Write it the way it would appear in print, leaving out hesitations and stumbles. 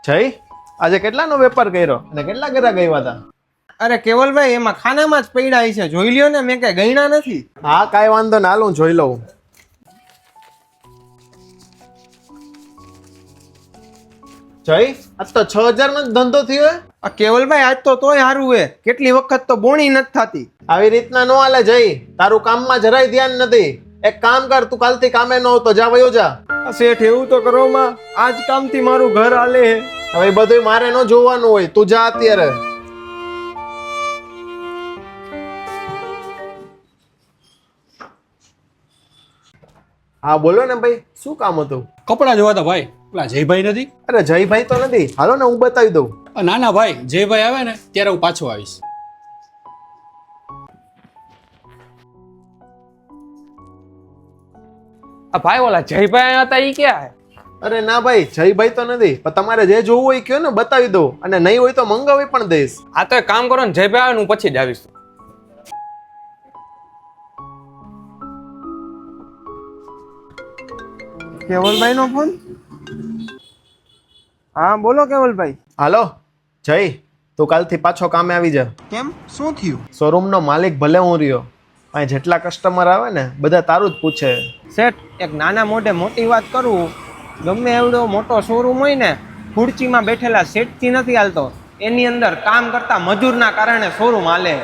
જય આજે કેટલાનો વેપાર કર્યો અને કેટલા ઘરા ગયા હતા? અરે કેવલભાઈ એમાં ખાનામાં જ પડ્યા છે, જોઈ લ્યો ને, મેં કઈ ગણ્યા નથી. હા કાંઈ વાંધો ના, હાલું જોઈ લઉં. જય આજ તો 6000 નો જ ધંધો થયો. આ કેવલભાઈ આજ તો તોય સારું હે, કેટલી વખત તો બોણી નથી થતી. આવી રીતના નો હાલે જય, તારું કામમાં જરાય ધ્યાન નથી. એક કામ કર, તું કાલથી કામે ન આવતો, જા વયો જા. આ શેઠ એવું તો કરો માં, આજ કામથી મારું ઘર હાલે હે. હવે બધું મારે ન જોવાનું હોય, તું જા અત્યારે. હા બોલો ને ભાઈ, શું કામ હતું? કપડા જોવા હતા ભાઈ. પેલા જયભાઈ નથી? અરે જયભાઈ તો નથી, હાલો ને હું બતાવી દઉં. ના ના ભાઈ, જયભાઈ આવે ને ત્યારે હું પાછો આવીશ. આ ભાઈ ઓલા જયભાઈ હતા ઈ ક્યાં હે? અરે ના ભાઈ, જયભાઈ તો નથી, પણ તમારે જે જોવું હોય કયો ને, બતાવી દઉં, અને નહીં હોય તો મંગાવી પણ દઈશ. આ તો એક કામ કરો ને, જયભાઈ આવે ને હું પછી જ આવીશ. કેવલભાઈ નો ફોન. હા બોલો કેવલભાઈ. હાલો જય, તું કાલથી પાછો કામે આવી જા. કેમ, શું થયું? શોરૂમ નો માલિક ભલે હું રહ્યો, અહીં જેટલા કસ્ટમર આવે ને બધા તારું જ પૂછે. શેઠ, એક નાના મોઢે મોટી વાત કરું, ગમે એવડો મોટો શોરૂમ હોય ને, ખુરચીમાં બેઠેલા શેઠથી નથી હાલતો, એની અંદર કામ કરતા મજૂરના કારણે શોરૂમ હાલે.